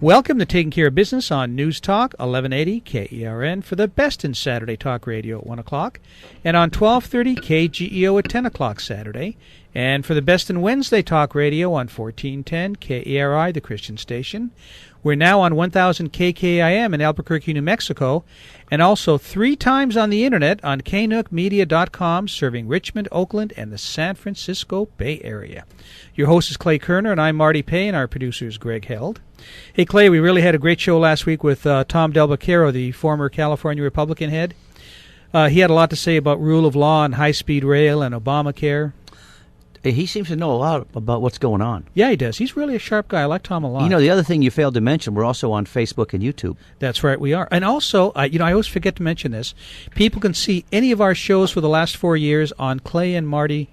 Welcome to Taking Care of Business on News Talk 1180 KERN for the best in Saturday talk radio at 1 o'clock, and on 1230 KGEO at 10 o'clock Saturday, and for the best in Wednesday talk radio on 1410 KERI, the Christian station. We're now on 1000 KKIM in Albuquerque, New Mexico, and also 3 times on the internet on knookmedia.com, serving Richmond, Oakland, and the San Francisco Bay Area. Your host is Clay Koerner, and I'm Marty Payne. Our producer is Greg Held. Hey, Clay, we really had a great show last week with Tom Del Vaquero, the former California Republican head. He had a lot to say about rule of law and high-speed rail and Obamacare. He seems to know a lot about what's going on. Yeah, he does. He's really a sharp guy. I like Tom a lot. You know, the other thing you failed to mention, we're also on Facebook and YouTube. That's right, we are. And also, I always forget to mention this. People can see any of our shows for the last 4 years on Clay and Marty.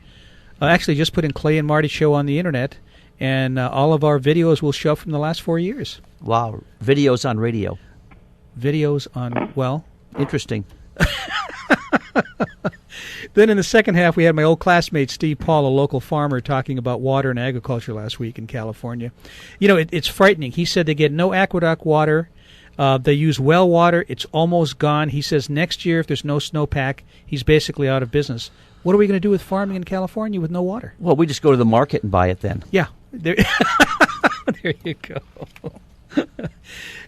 Actually, just put in Clay and Marty Show on the internet, and all of our videos will show from the last 4 years. Wow. Videos on radio. Videos on, well... Interesting. Then in the second half, we had my old classmate, Steve Paul, a local farmer, talking about water and agriculture last week in California. You know, it's frightening. He said they get no aqueduct water. They use well water. It's almost gone. He says next year, if there's no snowpack, he's basically out of business. What are we going to do with farming in California with no water? Well, we just go to the market and buy it then. Yeah. There you go.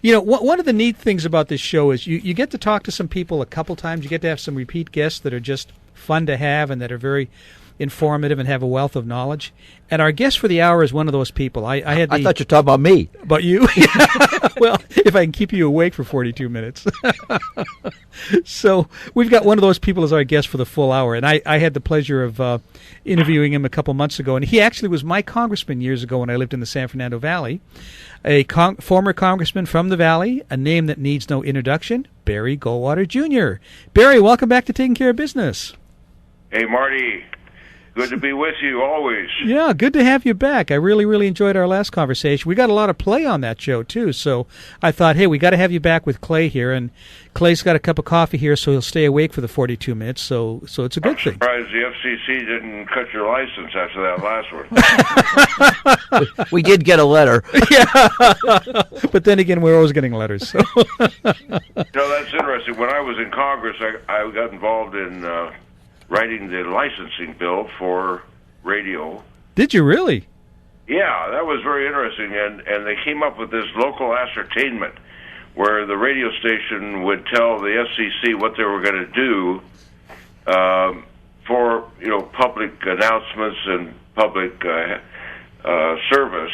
You know, one of the neat things about this show is you get to talk to some people a couple times. You get to have some repeat guests that are just fun to have and that are very informative and have a wealth of knowledge. And our guest for the hour is one of those people. I thought you were talking about me. About you? Well, if I can keep you awake for 42 minutes. So we've got one of those people as our guest for the full hour. And I had the pleasure of interviewing him a couple months ago. And he actually was my congressman years ago when I lived in the San Fernando Valley. A former congressman from the Valley, a name that needs no introduction, Barry Goldwater, Jr. Barry, welcome back to Taking Care of Business. Hey, Marty. Good to be with you always. Yeah, good to have you back. I really, really enjoyed our last conversation. We got a lot of play on that show, too, so I thought, hey, we got to have you back with Clay here, and Clay's got a cup of coffee here, so he'll stay awake for the 42 minutes, so it's a good thing. I'm surprised the FCC didn't cut your license after that last one. We did get a letter. Yeah, but then again, we're always getting letters. So. That's interesting. When I was in Congress, I got involved in... writing the licensing bill for radio. Did you really? Yeah, that was very interesting, and they came up with this local ascertainment where the radio station would tell the FCC what they were going to do for public announcements and public service,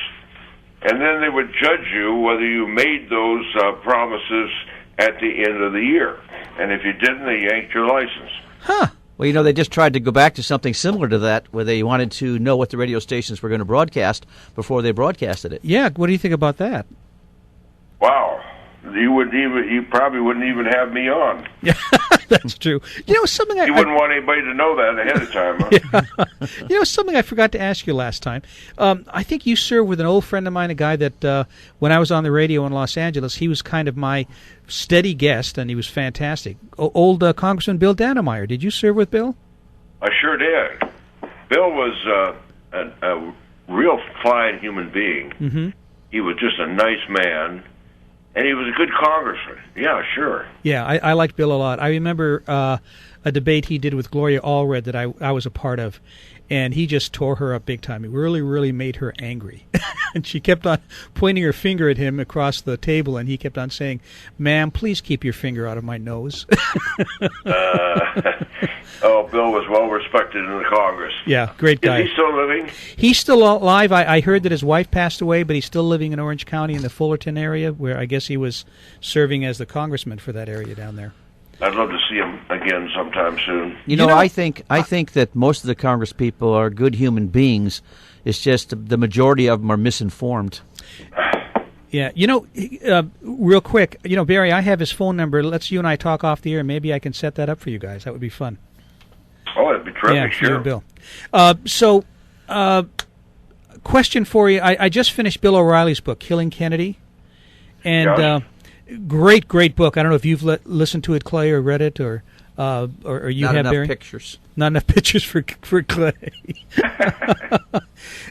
and then they would judge you whether you made those promises at the end of the year, and if you didn't, they yanked your license. Huh. Well, they just tried to go back to something similar to that, where they wanted to know what the radio stations were going to broadcast before they broadcasted it. Yeah, what do you think about that? Wow. You probably wouldn't even have me on. Yeah, that's true. Something you wouldn't want anybody to know that ahead of time. Huh? Yeah. Something I forgot to ask you last time. I think you served with an old friend of mine, a guy that when I was on the radio in Los Angeles, he was kind of my steady guest, and he was fantastic. Old Congressman Bill Dannemeyer. Did you serve with Bill? I sure did. Bill was a real fine human being. Mm-hmm. He was just a nice man. And he was a good congressman. Yeah, sure. Yeah, I liked Bill a lot. I remember a debate he did with Gloria Allred that I was a part of, and he just tore her up big time. It really, really made her angry. And she kept on pointing her finger at him across the table, and he kept on saying, "Ma'am, please keep your finger out of my nose." Bill was well respected in the Congress. Yeah, great guy. Is he still living? He's still alive. I heard that his wife passed away, but he's still living in Orange County in the Fullerton area, where I guess he was serving as the congressman for that area down there. I'd love to see him again sometime soon. I think that most of the Congress people are good human beings. It's just the majority of them are misinformed. Yeah, real quick, Barry, I have his phone number. Let's you and I talk off the air. Maybe I can set that up for you guys. That would be fun. Oh, that'd be terrific. Yeah, sure. You and Bill. Question for you. I just finished Bill O'Reilly's book, Killing Kennedy. And great book. I don't know if you've listened to it, Clay, or read it, or you Not have, enough Barry? pictures. Not enough pictures for Clay.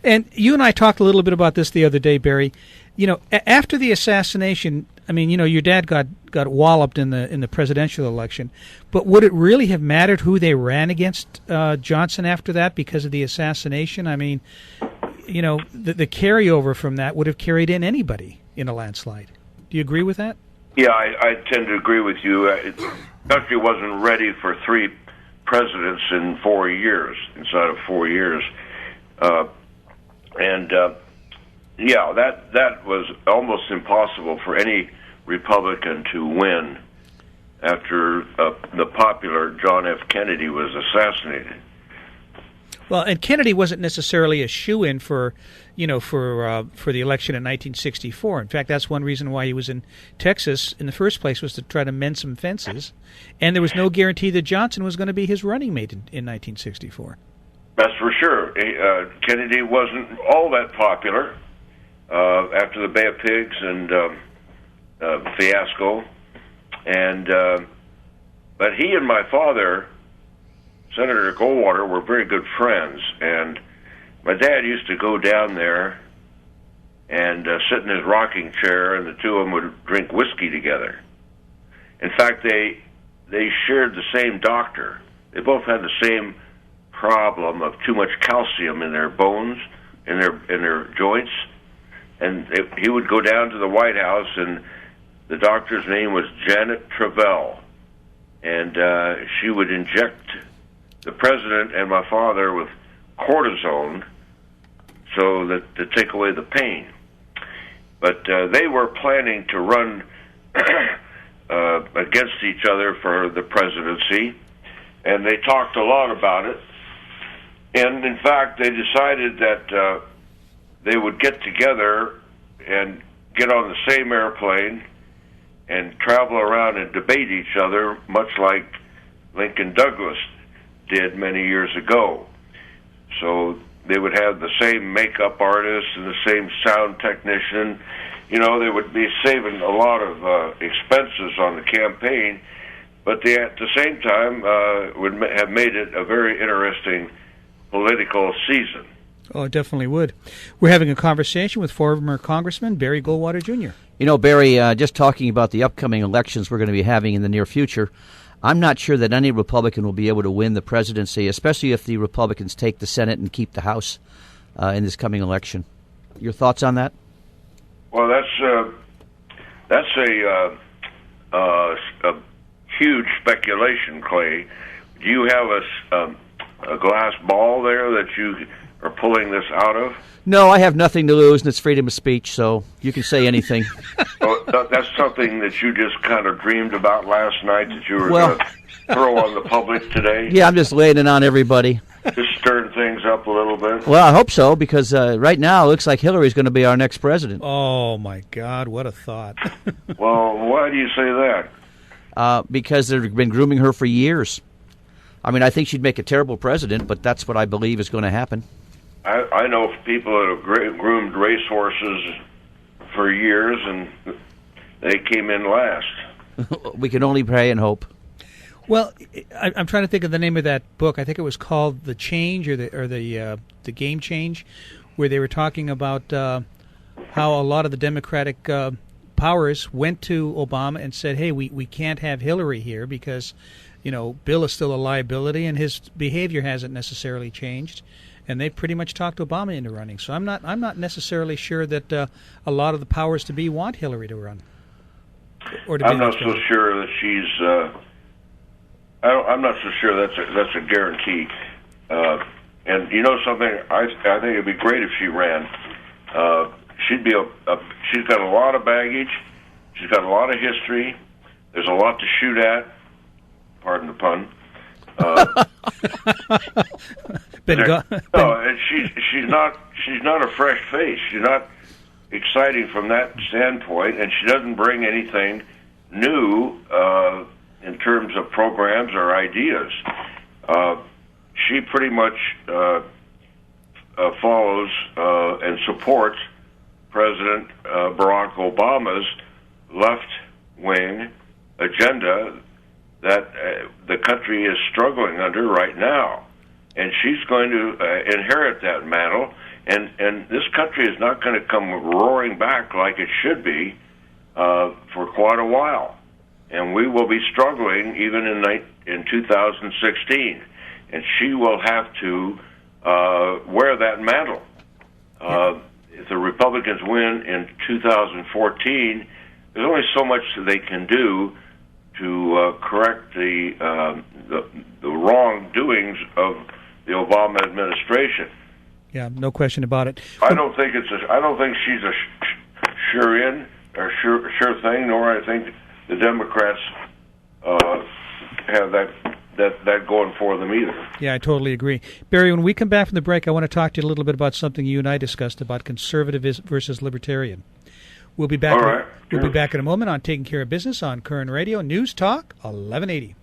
And you and I talked a little bit about this the other day, Barry. After the assassination, I mean, your dad got walloped in the presidential election, but would it really have mattered who they ran against Johnson after that because of the assassination? I mean, the carryover from that would have carried in anybody in a landslide. Do you agree with that? Yeah, I tend to agree with you. The country wasn't ready for 3 presidents in 4 years, inside of 4 years. That was almost impossible for any Republican to win after the popular John F. Kennedy was assassinated. Well, and Kennedy wasn't necessarily a shoo-in for the election in 1964. In fact, that's one reason why he was in Texas in the first place, was to try to mend some fences. And there was no guarantee that Johnson was going to be his running mate in 1964. That's for sure. Kennedy wasn't all that popular after the Bay of Pigs and fiasco. But he and my father, Senator Goldwater, were very good friends, and my dad used to go down there and sit in his rocking chair, and the two of them would drink whiskey together. In fact, they shared the same doctor. They both had the same problem of too much calcium in their bones, in their joints, and he would go down to the White House, and the doctor's name was Janet Travell, and she would inject the president and my father with cortisone so that to take away the pain. But they were planning to run against each other for the presidency, and they talked a lot about it. And in fact, they decided that they would get together and get on the same airplane and travel around and debate each other, much like Lincoln Douglas did many years ago. So they would have the same makeup artist and the same sound technician. They would be saving a lot of expenses on the campaign, but they, at the same time, would have made it a very interesting political season. Oh, it definitely would. We're having a conversation with former Congressman Barry Goldwater, Jr. Barry, just talking about the upcoming elections we're going to be having in the near future, I'm not sure that any Republican will be able to win the presidency, especially if the Republicans take the Senate and keep the House in this coming election. Your thoughts on that? Well, that's a huge speculation, Clay. Do you have a glass ball there that you are pulling this out of? No, I have nothing to lose, and it's freedom of speech, so you can say anything. That's something that you just kind of dreamed about last night that you were going to throw on the public today? Yeah, I'm just laying it on everybody. Just stirring things up a little bit? Well, I hope so, because right now it looks like Hillary's going to be our next president. Oh, my God, what a thought. Well, why do you say that? Because they've been grooming her for years. I mean, I think she'd make a terrible president, but that's what I believe is going to happen. I know people that have groomed racehorses for years, and they came in last. We can only pray and hope. Well, I'm trying to think of the name of that book. I think it was called The Change or the Game Change, where they were talking about how a lot of the Democratic powers went to Obama and said, "Hey, we can't have Hillary here because, Bill is still a liability and his behavior hasn't necessarily changed." And they pretty much talked Obama into running. So I'm not necessarily sure that a lot of the powers to be want Hillary to run. Or to I'm not so sure that she's. I'm not so sure that's a guarantee. And you know something, I think it'd be great if she ran. She'd be she's got a lot of baggage. She's got a lot of history. There's a lot to shoot at. Pardon the pun. And she's not a fresh face. She's not exciting from that standpoint, and she doesn't bring anything new in terms of programs or ideas. She pretty much follows and supports President Barack Obama's left-wing agenda that the country is struggling under right now. And she's going to inherit that mantle, And this country is not going to come roaring back like it should be for quite a while. And we will be struggling even in 2016. And she will have to wear that mantle. If the Republicans win in 2014, there's only so much that they can do to correct the wrongdoings of the Obama administration. Yeah, no question about it. I don't think she's a sure in or sure thing. Nor I think the Democrats have that going for them either. Yeah, I totally agree. Barry, when we come back from the break, I want to talk to you a little bit about something you and I discussed about conservative versus libertarian. We'll be back. All right. We'll be back in a moment on Taking Care of Business on Koerner Radio News Talk 1180.